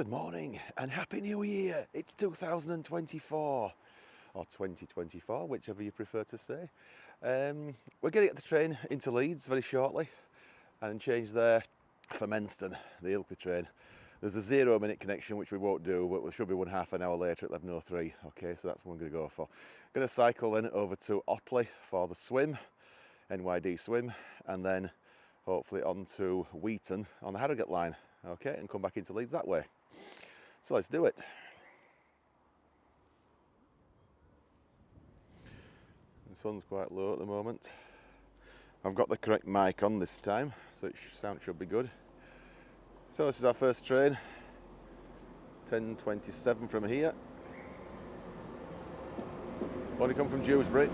Good morning and Happy New Year. It's 2024 or 2024, whichever you prefer to say. We're going to get the train into Leeds very shortly and change there for Menston, the Otley train. There's a 0-minute connection which we won't do, but there should be one half an hour later at 11:03. Okay, so that's what I'm going to go for. Going to cycle then over to Otley for the swim, NYD swim, and then hopefully on to Weeton on the Harrogate line. Okay, and come back into Leeds that way. So let's do it. The sun's quite low at the moment. I've got the correct mic on this time, so sound should be good. So this is our first train, 10:27 from here. Only come from Dewsbury.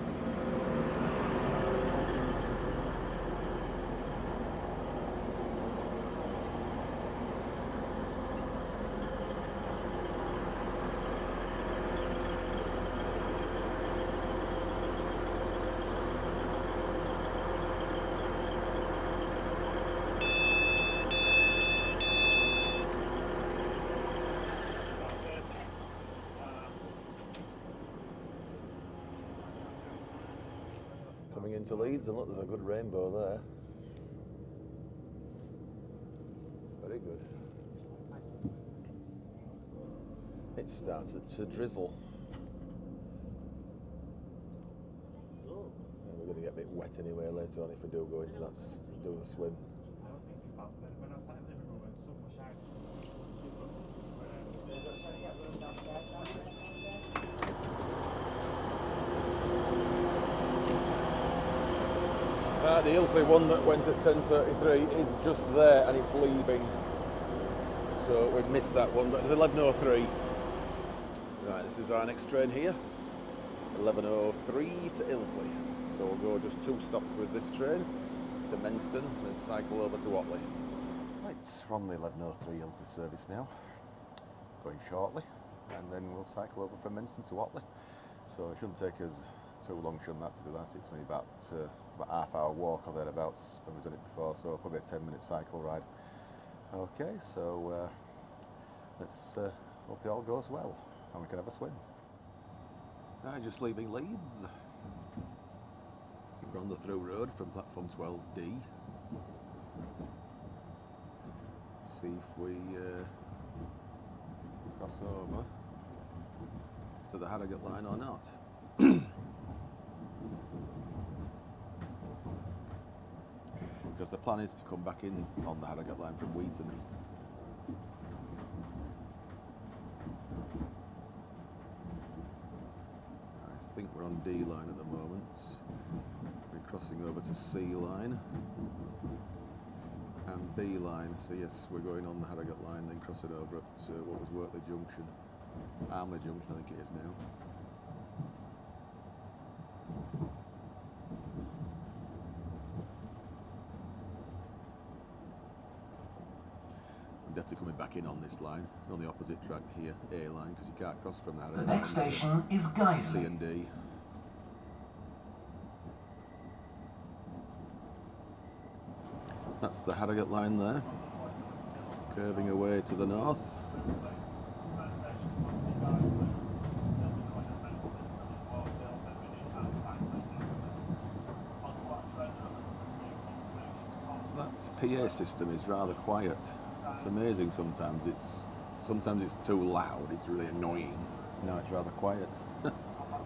Coming into Leeds, and look, there's a good rainbow there. Very good. It started to drizzle. Yeah, we're going to get a bit wet anyway later on if we do go into that, do the swim. The Otley one that went at 10:33 is just there and it's leaving. So we've missed that one, but it's 11:03. Right, this is our next train here. 11:03 to Otley. So we'll go just 2 stops with this train to Menston and then cycle over to Otley. Right, we're on the 11:03 Otley service now. Going shortly, and then we'll cycle over from Menston to Otley. So it shouldn't take us too long, shouldn't that, to do that. It's only about half-hour walk or thereabouts when we've done it before, so probably a 10-minute cycle ride. Okay, so let's hope it all goes well and we can have a swim. Just leaving Leeds. We're on the through road from platform 12D. See if we cross over to the Harrogate line or not. Because the plan is to come back in on the Harrogate line from Weeton. I think we're on D line at the moment. We're crossing over to C line and B line. So yes, we're going on the Harrogate line, then crossing over up to what was Wortley Junction. Armley Junction, I think it is now. Definitely coming back in on this line, on the opposite track here, A line, because you can't cross from that. The next station is Guys. C and D. That's the Harrogate line there, curving away to the north. That PA system is rather quiet. It's amazing sometimes. Sometimes it's too loud. It's really annoying. Now it's rather quiet.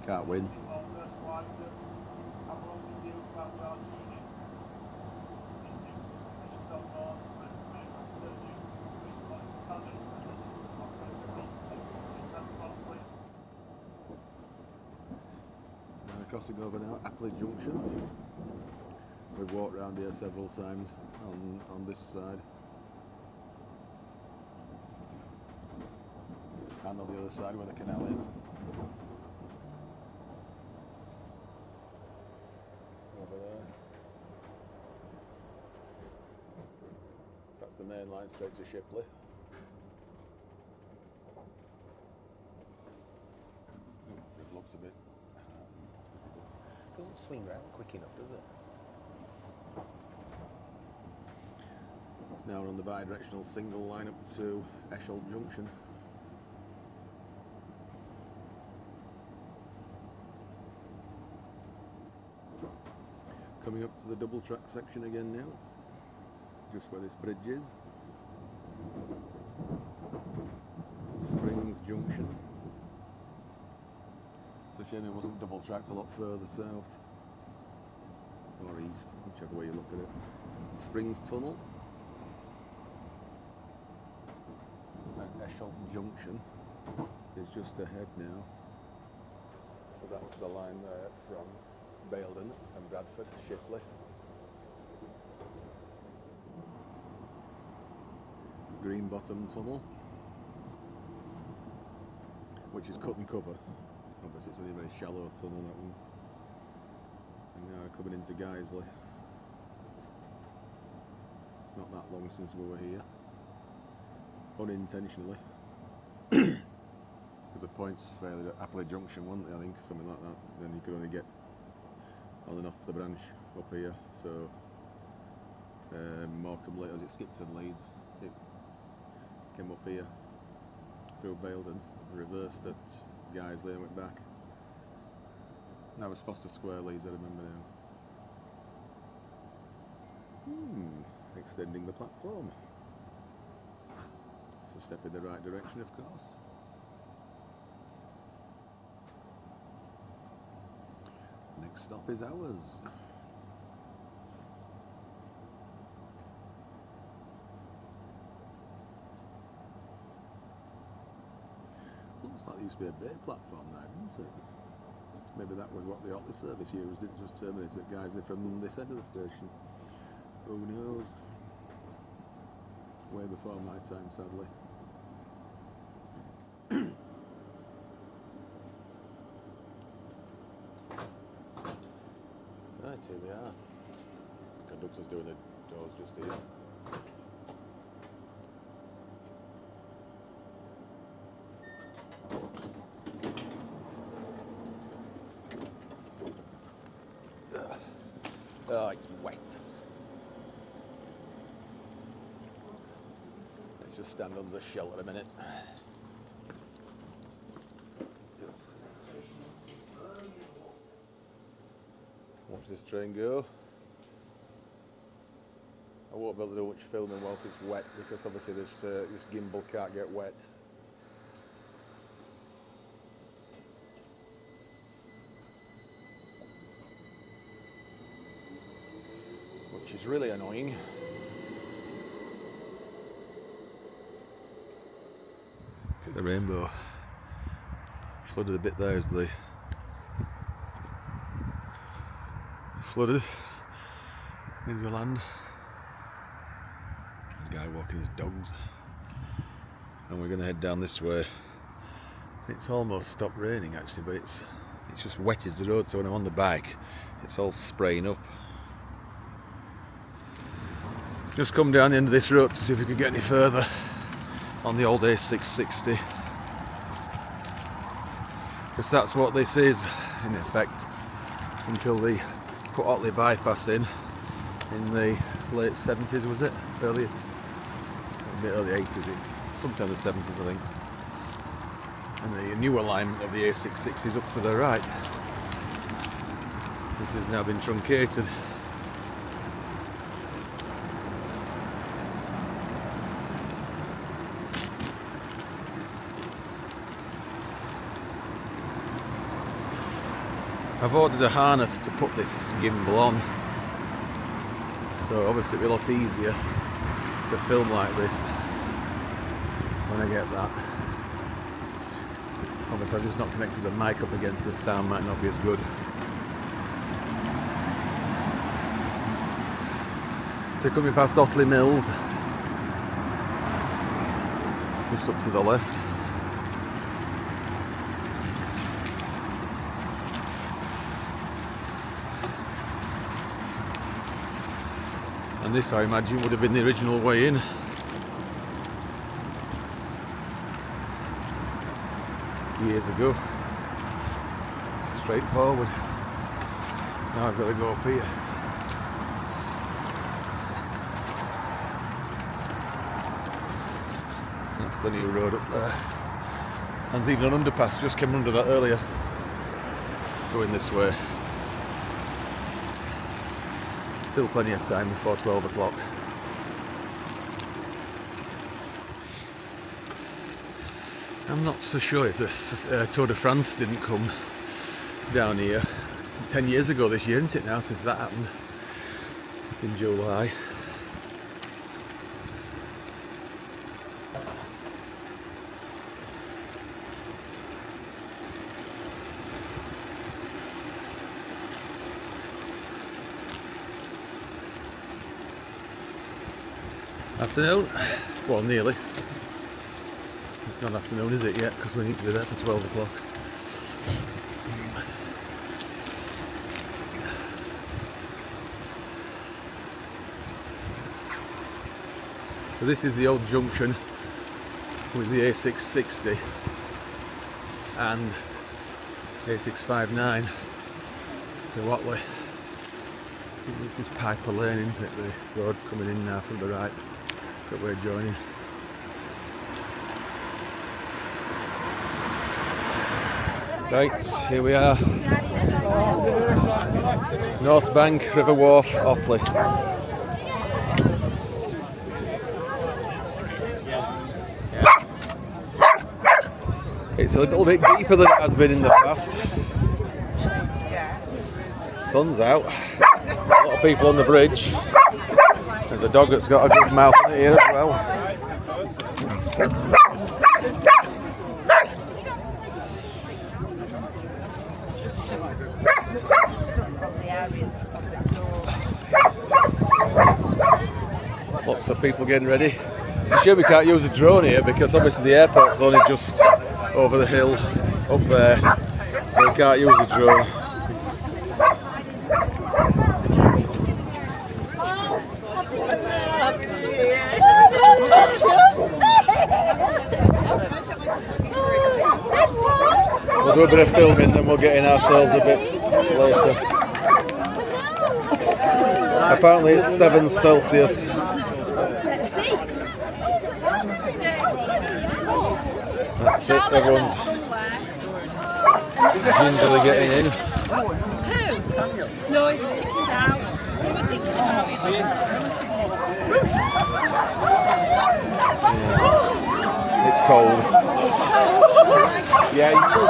Can't win. Crossing over now, Otley Junction. We've walked around here several times on this side. And on the other side where the canal is. Over there. That's the main line straight to Shipley. It looks a bit doesn't swing round quick enough, does it? It's Now we're on the bi-directional single line up to Eschol Junction. Coming up to the double track section again now, just where this bridge is. Springs Junction. It's a shame it wasn't double tracked a lot further south or east, whichever way you look at it. Springs Tunnel and Eschol Junction is just ahead now. So that's the line there from Baildon and Bradford, Shipley. Green Bottom Tunnel, which is cut and cover. Obviously it's only a very shallow tunnel, that one. And now we're coming into Guiseley. It's not that long since we were here. Unintentionally. Because the points fairly at Appley Junction, weren't they, I think, something like that. Then you could only get on and off the branch up here, so Morecambe, as it skipped in Leeds, it came up here through Baildon, reversed at Guiseley and went back. That was Foster Square, Leeds, I remember now. Extending the platform. It's a step in the right direction, of course. Next stop is ours. Looks like there used to be a bay platform there, didn't it? Maybe that was what the Otley service used. It just terminates at Guiseley from this end of the station. Who knows? Way before my time, sadly. Right, here we are. Conductor's doing the doors just here. Oh, it's wet. Let's just stand under the shelter a minute. Watch this train go. I won't be able to do much filming whilst it's wet because obviously this gimbal can't get wet. Which is really annoying. Look at the rainbow. Flooded a bit there as the flooded is the land. There's a guy walking his dogs. And we're going to head down this way. It's almost stopped raining actually, but it's just wet as the road, so when I'm on the bike it's all spraying up. Just come down the end of this road to see if we could get any further on the old A660. Because that's what this is in effect until they put Otley bypass in the late 70s, was it? Early 80s, sometime in the 70s I think. And the new alignment of the A660 is up to the right. This has now been truncated. I've ordered a harness to put this gimbal on, so obviously it'll be a lot easier to film like this when I get that. Obviously I've just not connected the mic up against this, sound might not be as good. So coming past Otley Mills, just up to the left. And this, I imagine, would have been the original way in. Years ago. Straightforward. Now I've got to go up here. That's the new road up there. And there's even an underpass, just came under that earlier. It's going this way. Still plenty of time before 12 o'clock. I'm not so sure if this Tour de France didn't come down here 10 years ago this year, isn't it now, since that happened in July. Afternoon, well nearly. It's not afternoon, is it yet? Because we need to be there for 12 o'clock. So this is the old junction with the A660 and A659 to Otley. This is Piper Lane, isn't it? The road coming in now from the right that we're joining. Right, here we are. North Bank, River Wharf, Otley. It's a little bit deeper than it has been in the past. Sun's out. A lot of people on the bridge. There's a dog that's got a good mouth in it here as well. Lots of people getting ready. It's a shame we can't use a drone here because obviously the airport's only just over the hill up there, so we can't use a drone. We'll do a bit of filming, then we'll get in ourselves a bit later. Apparently it's 7 Celsius. That's it, everyone's gingerly getting in. No, it's chickened out. Yeah. It's cold. Yeah, you still.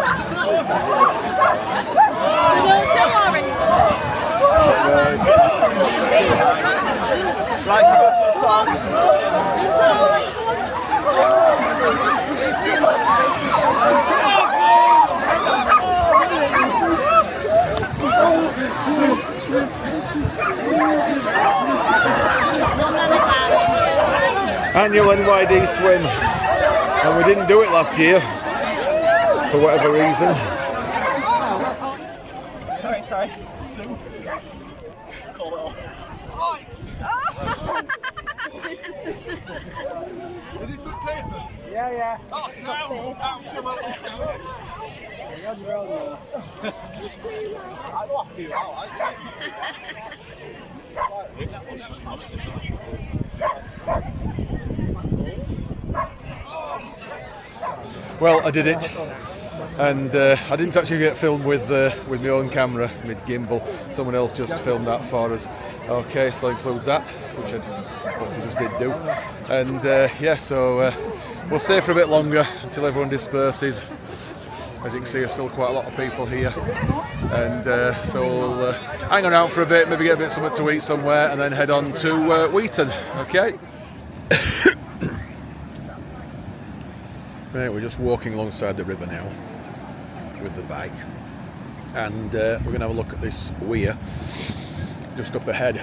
Annual NYD swim, and we didn't do it last year for whatever reason. Sorry. Call it off. Is this with paper? Yeah. Oh, so absolutely so. You're on your own now. I don't have to. It's just massive. Well, I did it, and I didn't actually get filmed with my own camera, mid gimbal. Someone else just filmed that for us. Okay, so I'll include that, which I hopefully just did do. And yeah, so we'll stay for a bit longer until everyone disperses. As you can see, there's still quite a lot of people here, and so we'll hang around for a bit, maybe get a bit of something to eat somewhere, and then head on to Weeton. Okay. Right, we're just walking alongside the river now with the bike, and we're going to have a look at this weir just up ahead.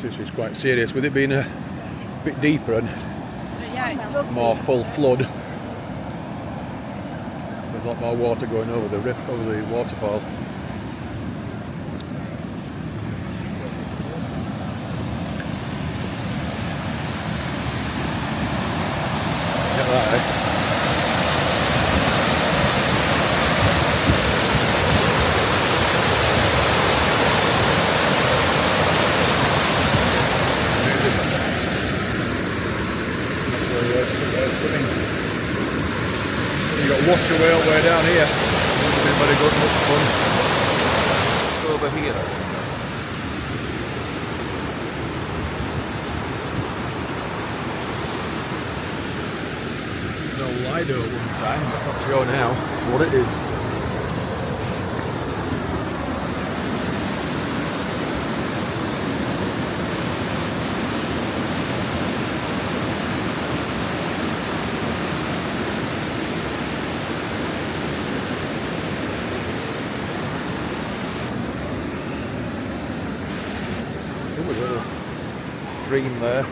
This is quite serious, with it being a bit deeper and more full flood. There's a lot more water going over the waterfall. Get that, eh? You've got to wash your way all the way down here. It's been very good, much fun. Over here. There's no Lido at one time, but I'm not sure now what it is. Ooh, a little stream there.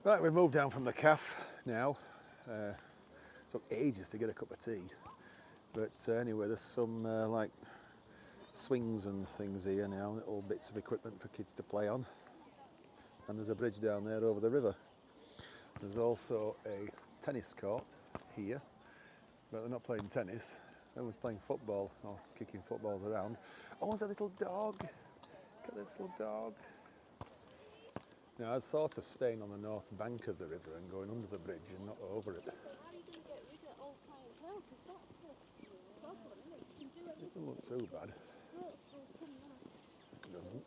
Right, we've moved down from the cafe now. Took ages to get a cup of tea, but anyway, there's some like swings and things here now, little bits of equipment for kids to play on, and there's a bridge down there over the river. There's also a tennis court here, but they're not playing tennis. Everyone's playing football or kicking footballs around. Oh, there's a little dog. Look at the little dog. Now, I thought of staying on the north bank of the river and going under the bridge and not over it. How are you going to get rid of old clientele? Because that's the problem, isn't it? You can do It everything. doesn't look too bad. It doesn't.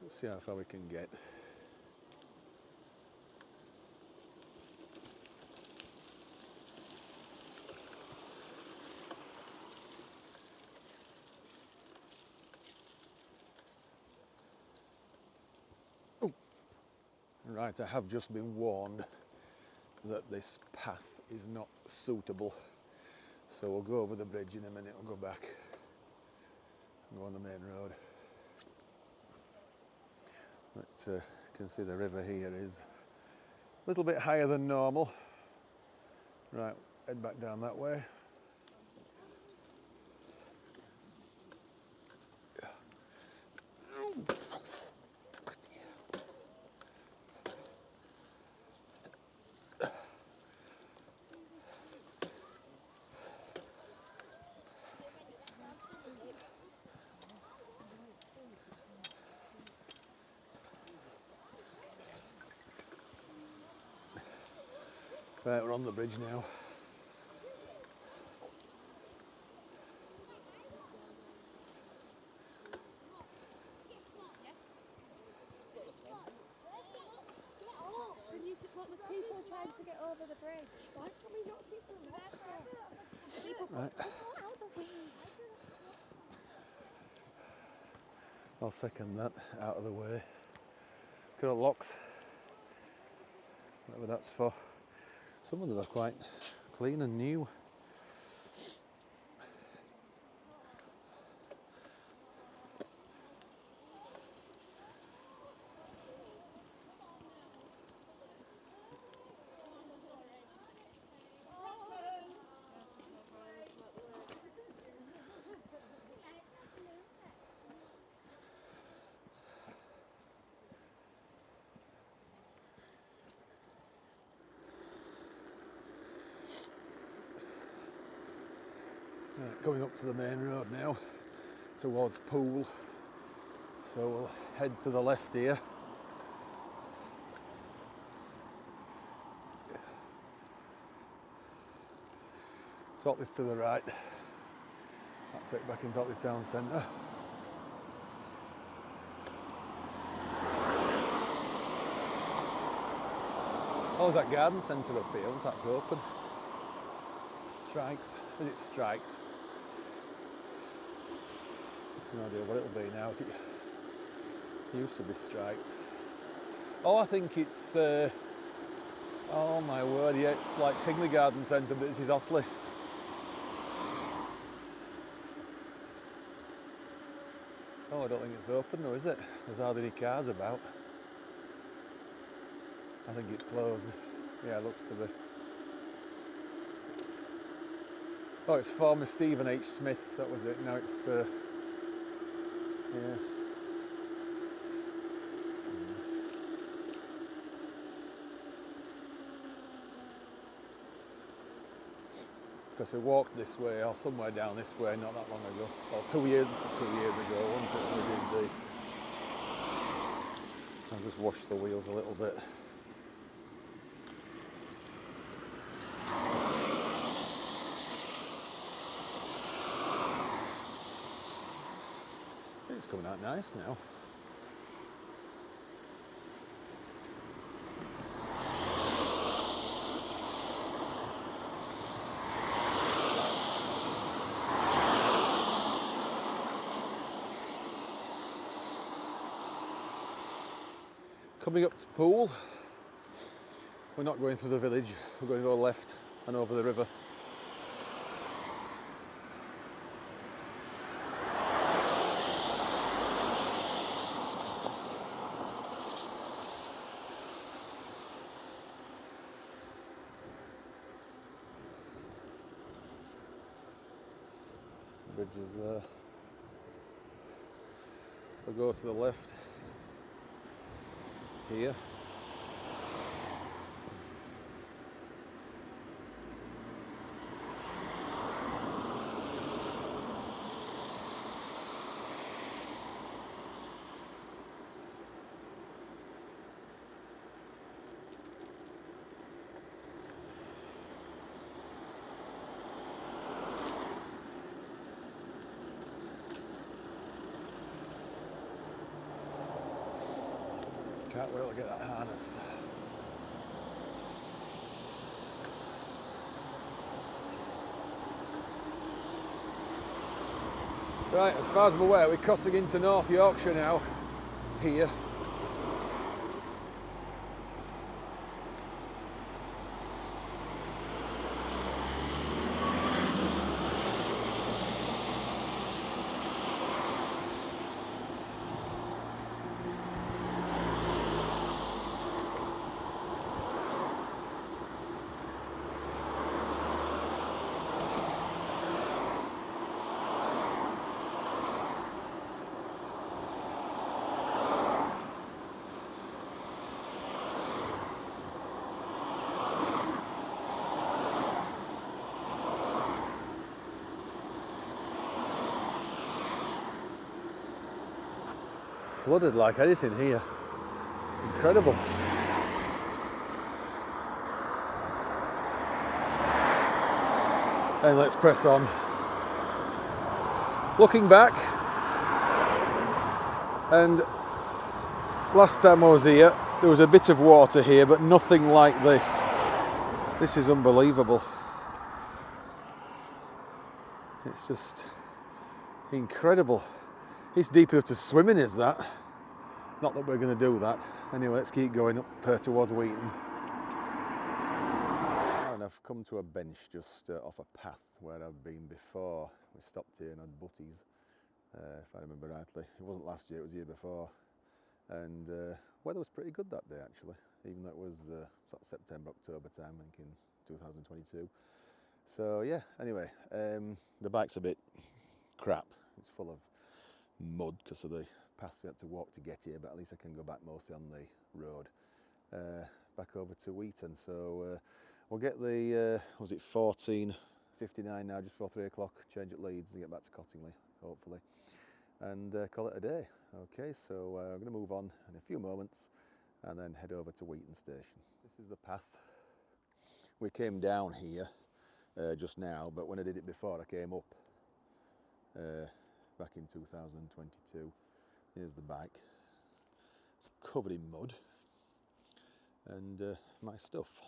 Let's see how far we can get. Right, I have just been warned that this path is not suitable, so we'll go over the bridge in a minute. We'll go back and go on the main road. But you can see the river here is a little bit higher than normal. Right, head back down that way. Right, we're on the bridge now. What was people trying to get over the bridge? Why can we not keep them there? People Right. out the way. I'll second that, out of the way. Look at the locks. Whatever that's for. Some of them are quite clean and new. Right, going up to the main road now, towards Poole. So we'll head to the left here. Otley's to the right. I'll take back into Otley town centre. Oh, there's that garden centre up here, if that's open. Strikes, is it Strikes? No idea what it'll be now. It used to be Strikes. Oh, I think it's, oh my word, yeah, it's like Tingley Garden Centre, but this is Otley. Oh, I don't think it's open though, is it? There's hardly any cars about. I think it's closed. Yeah, it looks to be. Oh, it's former Stephen H. Smith's, that was it. Now it's, yeah. because we walked this way or somewhere down this way not that long ago, or 2 years ago, wasn't it? We did I'll just wash the wheels a little bit. It's coming out nice now. Coming up to Poole. We're not going through the village, we're going to go left and over the river. The bridge is there. So go to the left here. Can't wait to get that harness. Right, as far as I'm aware, we're crossing into North Yorkshire now, here. Flooded like anything here. It's incredible. And let's press on. Looking back, and last time I was here, there was a bit of water here, but nothing like this. This is unbelievable. It's just incredible. It's deep enough to swim in, is that? Not that we're going to do that. Anyway, let's keep going up towards Weeton. And I've come to a bench just off a path where I've been before. We stopped here and had butties, if I remember rightly. It wasn't last year, it was the year before. And weather was pretty good that day, actually, even though it was sort of September, October time, I think, in 2022. So yeah, anyway, the bike's a bit crap. It's full of mud because of the paths we had to walk to get here, but at least I can go back mostly on the road back over to Weeton. So we'll get the was it 14:59 now, just before 3 o'clock, change at Leeds and get back to Cottingley hopefully, and call it a day. Okay, so I'm going to move on in a few moments and then head over to Weeton station. This is the path. We came down here just now, but when I did it before I came up back in 2022. Here's the bike. It's covered in mud and my stuff.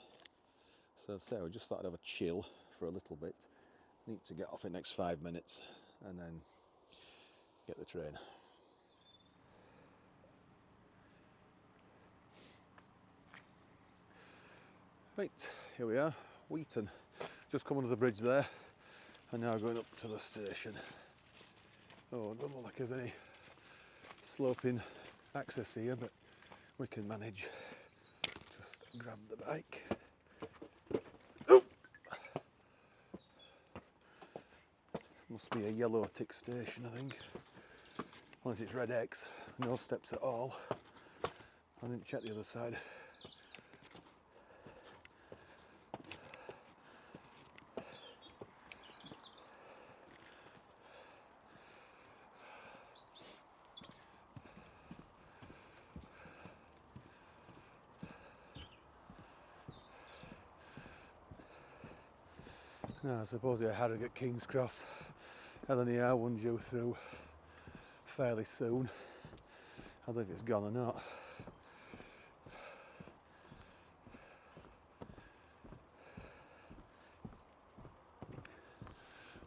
So I'd say I just thought I'd have a chill for a little bit. Need to get off in the next 5 minutes and then get the train. Right, here we are, Weeton. Just come under the bridge there and now going up to the station. Oh, it doesn't look like there's any sloping access here, but we can manage. Just grab the bike. Oh! Must be a yellow tick station, I think. Unless it's red X, no steps at all. I didn't check the other side. No, I suppose yeah, Harrogate, King's Cross, LNER one due through fairly soon. I don't know if it's gone or not.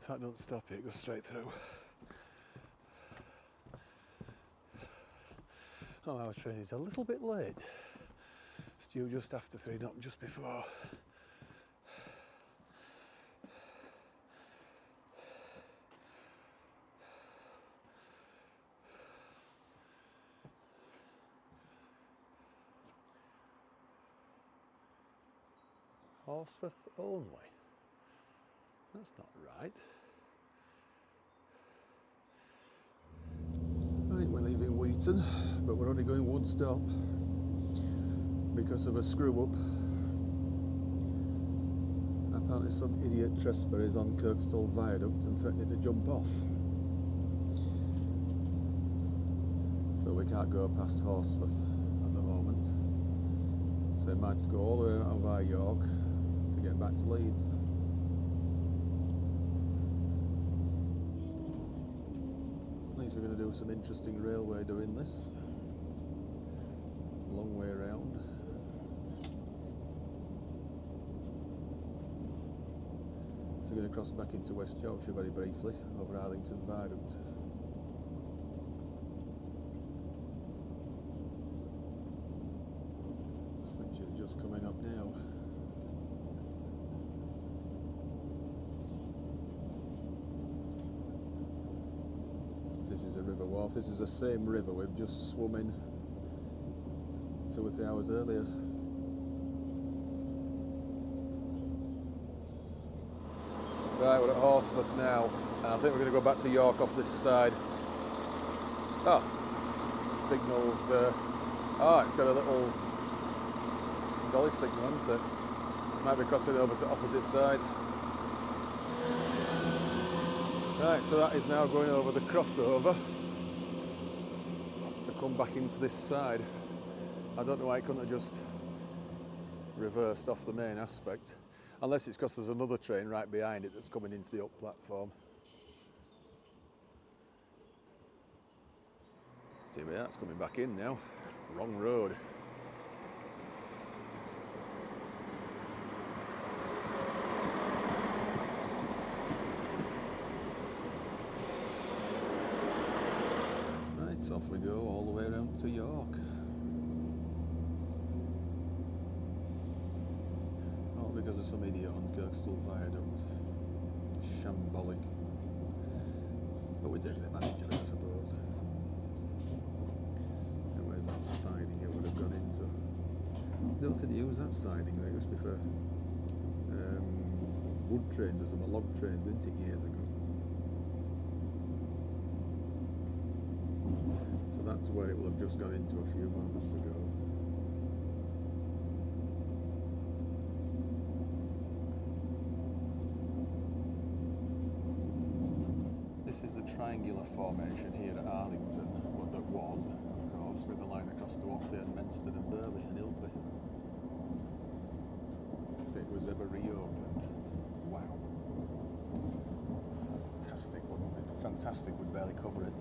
So that don't stop it, it goes straight through. Oh, our train is a little bit late. It's due just after 3, not just before. Horsforth only? That's not right. Right, we're leaving Weeton, but we're only going one stop because of a screw up. Apparently some idiot trespasser is on Kirkstall viaduct and threatening to jump off. So we can't go past Horsforth at the moment. So we might have to go all the way out via York to get back to Leeds. At least we're going to do some interesting railway doing this. Long way around. So we're going to cross back into West Yorkshire very briefly over Arlington Viaduct. Which is just coming up now. This is a river wharf. This is the same river we've just swum in 2 or 3 hours earlier. Right, we're at Horsforth now, and I think we're going to go back to York off this side. Oh, signals. It's got a little dolly signal, hasn't it? Might be crossing over to opposite side. Right, so that is now going over the crossover to come back into this side. I don't know why it couldn't have just reversed off the main aspect, unless it's because there's another train right behind it that's coming into the up platform. See, that's coming back in now. Wrong road. Right, off we go all the way around to York. All because of some idiot on Kirkstall viaduct. Shambolic. But we're taking advantage of it, I suppose. And where's that siding it would have gone into? Don't think they use that siding, they used to be for wood trains or something, log trains, didn't it, years ago? So that's where it will have just gone into a few moments ago. This is the triangular formation here at Arlington, well, that was, of course, with the line across to Otley and Menston and Burley and Ilkley. If it was ever reopened. Wow. Fantastic, wouldn't it? Fantastic would barely cover it.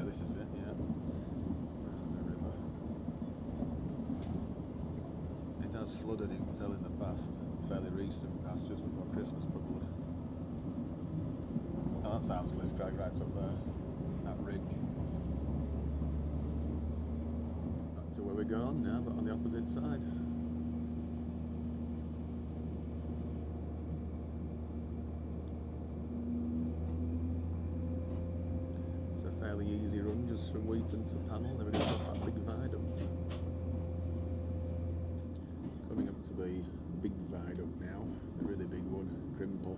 This is it, yeah. There's the river. It has flooded, you can tell, in the past. Fairly recent past, just before Christmas, probably. Oh, that's Armscliffe Crag right up there. That ridge. Back to where we're going on now, but on the opposite side. Fairly easy run just from Weeton to Panel, then we're going to cross that big viaduct. Coming up to the big viaduct now, the really big one, Crimple.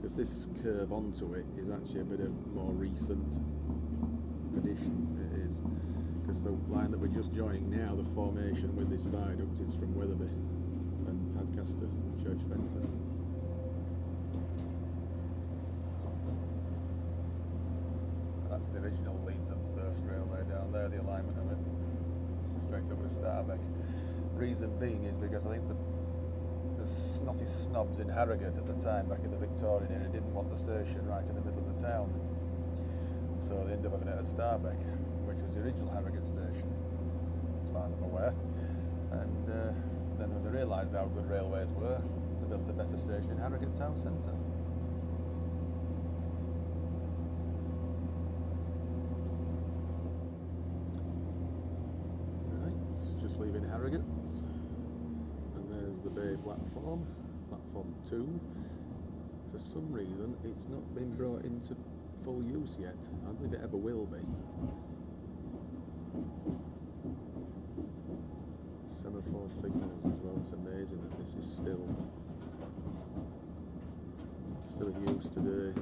because this curve onto it is actually a bit of more recent addition. It is, because the line that we're just joining now, the formation with this viaduct, is from Wetherby and Tadcaster, Church Fenton. That's the original Leeds and Thirsk Railway down there, the alignment of it, straight over to Starbeck. Reason being is because I think the snotty snobs in Harrogate at the time, back in the Victorian era, didn't want the station right in the middle of the town. So they ended up having it at Starbeck, which was the original Harrogate station, as far as I'm aware. And then when they realised how good railways were, they built a better station in Harrogate town centre. Just leaving Harrogate, and there's the Bay platform, platform 2. For some reason it's not been brought into full use yet. I don't believe it ever will be. Semaphore signals as well. It's amazing that this is still in use today.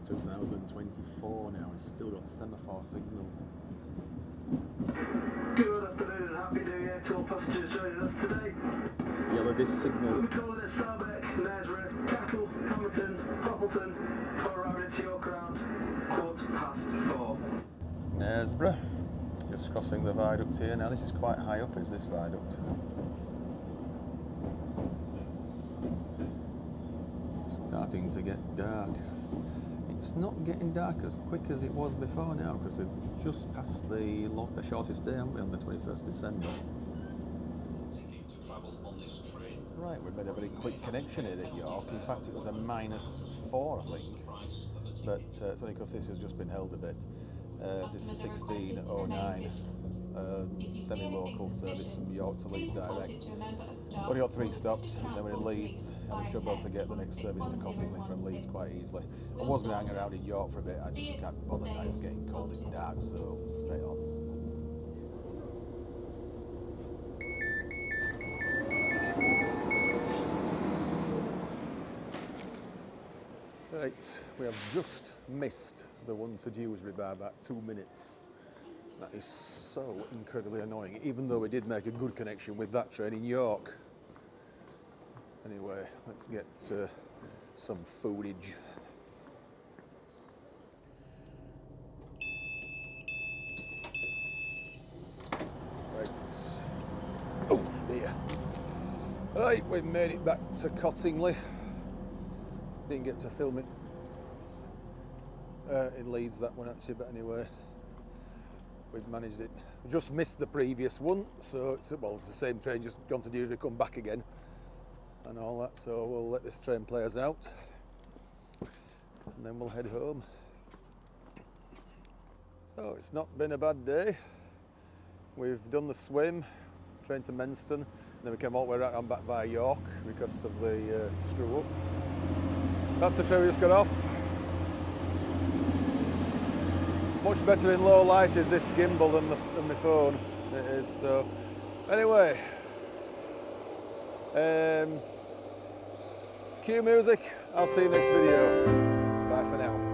2024 now, it's still got semaphore signals. Good afternoon and happy new year to all passengers joining us today. Yellow disc signal. We're calling at Starbeck, Knaresborough, Castle, Hamilton, Poppleton, for arriving into York around 4:15. Knaresborough. Just crossing the viaduct here now. This is quite high up, is this viaduct? Starting to get dark. It's not getting dark as quick as it was before now, because we've just passed the shortest day, haven't we, on the 21st December. Right, we've made a very quick connection here at York. In fact, it was a -4, I think. But it's only because this has just been held a bit. It's a 1609 semi-local service from York to Leeds direct. Only got 3 stops, and then we're in Leeds, and we should be able to get the next service to Cottingley from Leeds quite easily. I was going to hang around in York for a bit, I just can't bother now, it's getting cold, it's dark, so straight on. Right, we have just missed the one to Dewsbury by about 2 minutes. That is so incredibly annoying, even though we did make a good connection with that train in York. Anyway, let's get some foodage. Right. Oh dear. Right, we've made it back to Cottingley. Didn't get to film it in Leeds, that one actually, but anyway, we've managed it. We just missed the previous one, so it's the same train, just gone to Dewsbury, come back again and all that, so we'll let this train play us out and then we'll head home. So it's not been a bad day. We've done the swim, train to Menston, and then we came all the way right on back via York because of the screw up. That's the train we just got off. Much better in low light is this gimbal than my phone. It is, so anyway, cue music. I'll see you next video. Bye for now.